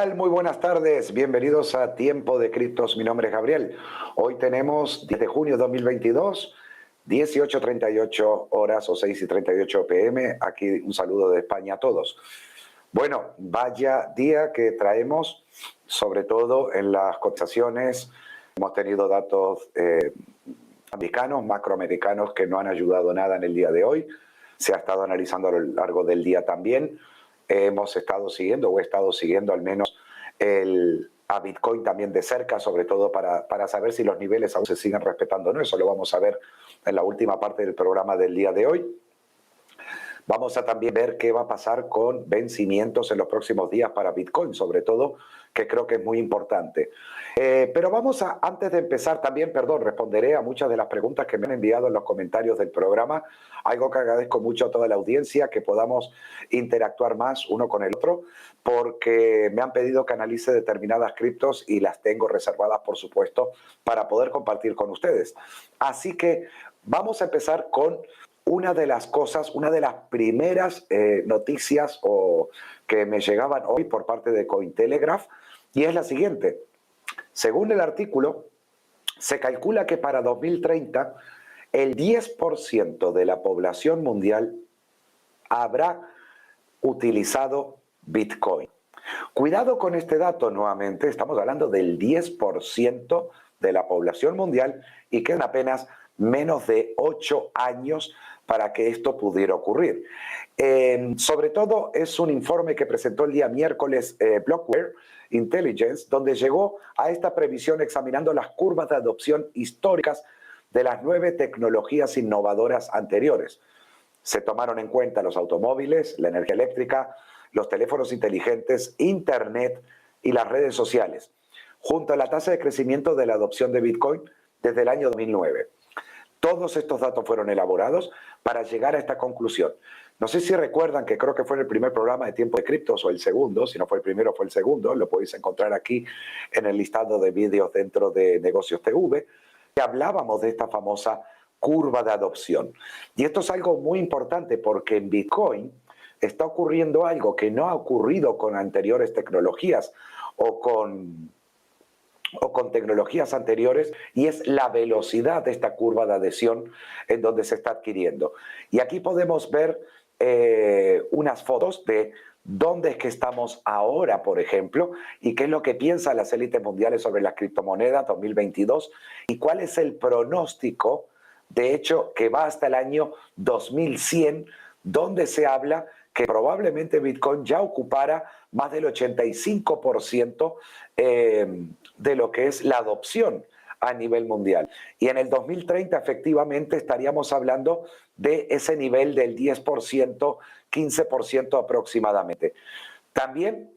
tal? Muy buenas tardes. Bienvenidos a Tiempo de Criptos. Mi nombre es Gabriel. Hoy tenemos 10 de junio de 2022, 18:38 horas o 6:38 p.m. Aquí un saludo de España a todos. Bueno, vaya día que traemos, sobre todo en las cotizaciones. Hemos tenido datos americanos, macroamericanos, que no han ayudado nada en el día de hoy. Se ha estado analizando a lo largo del día también. Hemos estado siguiendo, o he estado siguiendo al menos a Bitcoin también de cerca, sobre todo para saber si los niveles aún se siguen respetando o no. Eso lo vamos a ver en la última parte del programa del día de hoy. Vamos a también ver qué va a pasar con vencimientos en los próximos días para Bitcoin, sobre todo, que creo que es muy importante. Pero antes de empezar también, responderé a muchas de las preguntas que me han enviado en los comentarios del programa, algo que agradezco mucho a toda la audiencia, que podamos interactuar más uno con el otro, porque me han pedido que analice determinadas criptos y las tengo reservadas, por supuesto, para poder compartir con ustedes. Así que vamos a empezar con una de las primeras noticias que me llegaban hoy por parte de Cointelegraph, y es la siguiente. Según el artículo, se calcula que para 2030 el 10% de la población mundial habrá utilizado Bitcoin. Cuidado con este dato nuevamente, estamos hablando del 10% de la población mundial y quedan apenas menos de 8 años para que esto pudiera ocurrir. Sobre todo es un informe que presentó el día miércoles Blockware Intelligence, donde llegó a esta previsión examinando las curvas de adopción históricas de las 9 tecnologías innovadoras anteriores. Se tomaron en cuenta los automóviles, la energía eléctrica, los teléfonos inteligentes, Internet y las redes sociales, junto a la tasa de crecimiento de la adopción de Bitcoin desde el año 2009. Todos estos datos fueron elaborados para llegar a esta conclusión. No sé si recuerdan que creo que fue en el primer programa de Tiempo de Criptos o el segundo, si no fue el primero fue el segundo, lo podéis encontrar aquí en el listado de vídeos dentro de Negocios TV, que hablábamos de esta famosa curva de adopción. Y esto es algo muy importante porque en Bitcoin está ocurriendo algo que no ha ocurrido con anteriores tecnologías o con tecnologías anteriores, y es la velocidad de esta curva de adhesión en donde se está adquiriendo. Y aquí podemos ver unas fotos de dónde es que estamos ahora, por ejemplo, y qué es lo que piensan las élites mundiales sobre las criptomonedas 2022 y cuál es el pronóstico, de hecho, que va hasta el año 2100, donde se habla que probablemente Bitcoin ya ocupara más del 85% de lo que es la adopción a nivel mundial. Y en el 2030 efectivamente estaríamos hablando de ese nivel del 10%, 15% aproximadamente. También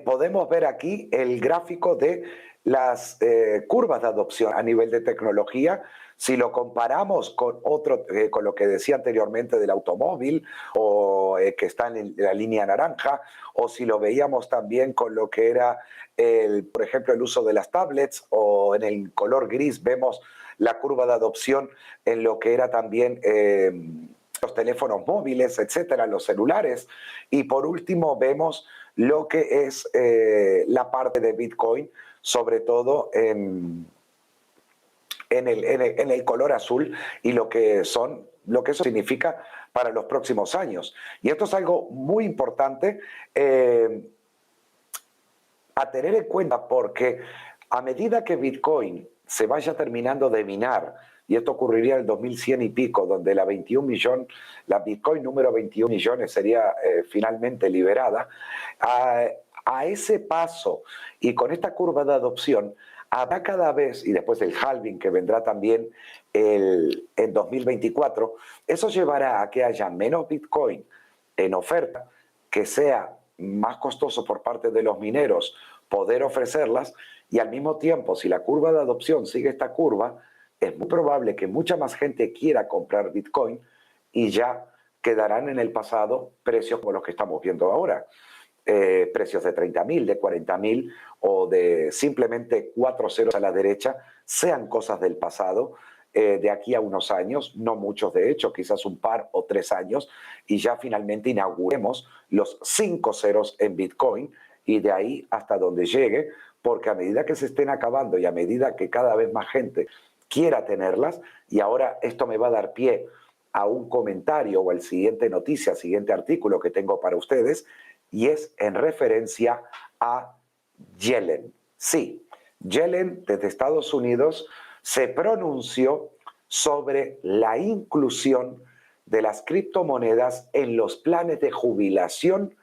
podemos ver aquí el gráfico de las curvas de adopción a nivel de tecnología. Si lo comparamos con con lo que decía anteriormente del automóvil, o que está en la línea naranja, o si lo veíamos también con lo que era, por ejemplo, el uso de las tablets, o en el color gris vemos la curva de adopción en lo que era también los teléfonos móviles, etcétera, los celulares. Y por último vemos lo que es la parte de Bitcoin, sobre todo en el color azul, y lo que eso significa para los próximos años. Y esto es algo muy importante a tener en cuenta, porque a medida que Bitcoin se vaya terminando de minar, y esto ocurriría en el 2100 y pico, donde la Bitcoin número 21 millones sería finalmente liberada, a ese paso y con esta curva de adopción, habrá cada vez, y después el halving que vendrá también en 2024, eso llevará a que haya menos Bitcoin en oferta, que sea más costoso por parte de los mineros poder ofrecerlas, y al mismo tiempo, si la curva de adopción sigue esta curva, es muy probable que mucha más gente quiera comprar Bitcoin y ya quedarán en el pasado precios como los que estamos viendo ahora. Precios de 30.000, de 40.000 o de simplemente 4 ceros a la derecha, sean cosas del pasado, de aquí a unos años, no muchos de hecho, quizás un par o 3 años, y ya finalmente inauguremos los 5 ceros en Bitcoin, y de ahí hasta donde llegue, porque a medida que se estén acabando y a medida que cada vez más gente quiera tenerlas, y ahora esto me va a dar pie a un comentario o al siguiente noticia, al siguiente artículo que tengo para ustedes, y es en referencia a Yellen. Sí, Yellen desde Estados Unidos se pronunció sobre la inclusión de las criptomonedas en los planes de jubilación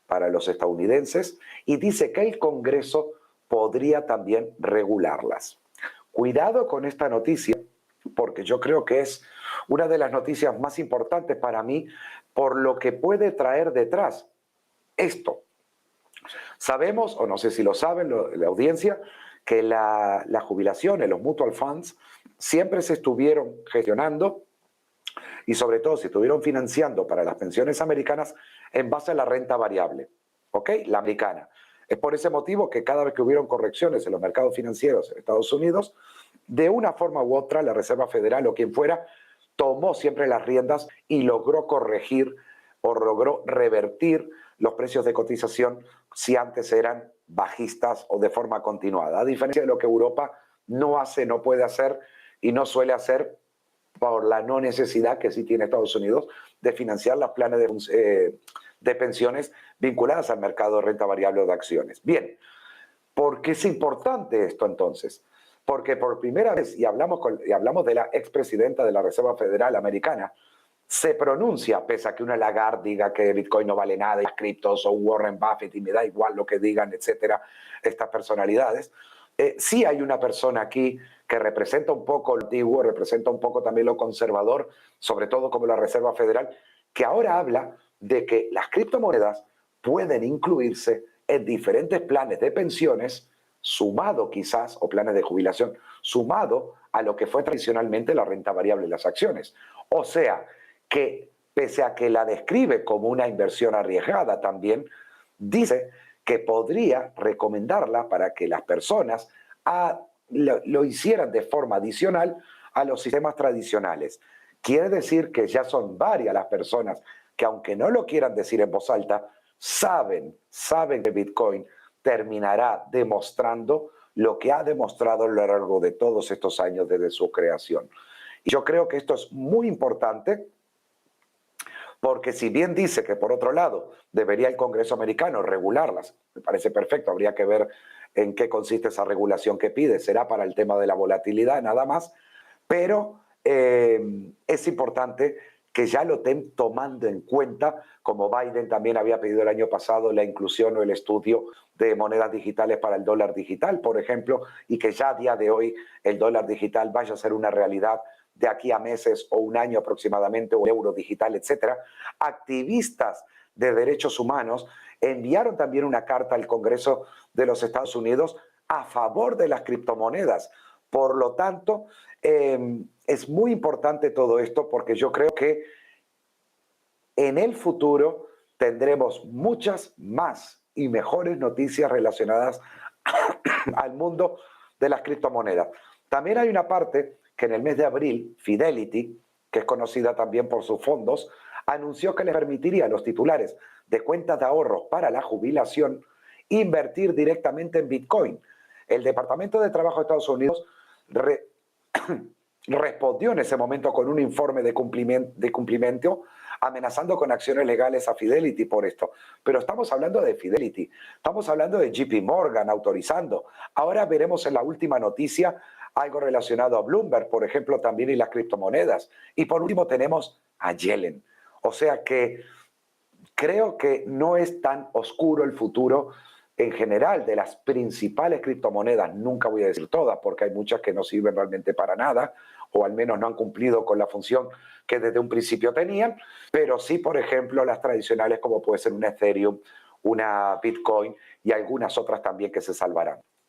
para los estadounidenses y dice que el Congreso podría también regularlas. Cuidado con esta noticia, porque yo creo que es una de las noticias más importantes para mí por lo que puede traer detrás esto. Sabemos, o no sé si lo saben la audiencia, que la jubilación en los mutual funds siempre se estuvieron gestionando y sobre todo se estuvieron financiando para las pensiones americanas en base a la renta variable, ¿ok? La americana. Es por ese motivo que cada vez que hubieron correcciones en los mercados financieros en Estados Unidos, de una forma u otra, la Reserva Federal o quien fuera, tomó siempre las riendas y logró corregir o logró revertir los precios de cotización si antes eran bajistas o de forma continuada. A diferencia de lo que Europa no hace, no puede hacer y no suele hacer por la no necesidad que sí tiene Estados Unidos de financiar los planes de pensiones vinculadas al mercado de renta variable o de acciones. Bien, ¿por qué es importante esto entonces? Porque por primera vez, y hablamos de la expresidenta de la Reserva Federal Americana, se pronuncia, pese a que una Lagarde diga que Bitcoin no vale nada, y las criptos, o Warren Buffett, y me da igual lo que digan, etcétera, estas personalidades. Sí hay una persona aquí que representa un poco lo antiguo, representa un poco también lo conservador, sobre todo como la Reserva Federal, que ahora habla de que las criptomonedas pueden incluirse en diferentes planes de pensiones, sumado quizás, o planes de jubilación, sumado a lo que fue tradicionalmente la renta variable y las acciones. O sea, que pese a que la describe como una inversión arriesgada también, dice que podría recomendarla para que las personas lo hicieran de forma adicional a los sistemas tradicionales. Quiere decir que ya son varias las personas que, aunque no lo quieran decir en voz alta, saben que Bitcoin terminará demostrando lo que ha demostrado a lo largo de todos estos años desde su creación. Y yo creo que esto es muy importante porque si bien dice que por otro lado debería el Congreso americano regularlas, me parece perfecto, habría que ver en qué consiste esa regulación que pide, será para el tema de la volatilidad nada más, pero es importante que ya lo estén tomando en cuenta, como Biden también había pedido el año pasado la inclusión o el estudio de monedas digitales para el dólar digital, por ejemplo, y que ya a día de hoy el dólar digital vaya a ser una realidad de aquí a meses o un año aproximadamente, o euro digital, etcétera. Activistas de derechos humanos enviaron también una carta al Congreso de los Estados Unidos a favor de las criptomonedas. Por lo tanto, es muy importante todo esto porque yo creo que en el futuro tendremos muchas más y mejores noticias relacionadas al mundo de las criptomonedas. También hay una parte que en el mes de abril, Fidelity, que es conocida también por sus fondos, anunció que les permitiría a los titulares de cuentas de ahorros para la jubilación invertir directamente en Bitcoin. El Departamento de Trabajo de Estados Unidos respondió en ese momento con un informe de cumplimiento amenazando con acciones legales a Fidelity por esto. Pero estamos hablando de Fidelity, estamos hablando de JP Morgan autorizando. Ahora veremos en la última noticia algo relacionado a Bloomberg, por ejemplo, también y las criptomonedas. Y por último tenemos a Yellen. O sea que creo que no es tan oscuro el futuro en general de las principales criptomonedas. Nunca voy a decir todas porque hay muchas que no sirven realmente para nada o al menos no han cumplido con la función que desde un principio tenían, pero sí, por ejemplo, las tradicionales como puede ser una Ethereum, una Bitcoin y algunas otras también que se salvarán.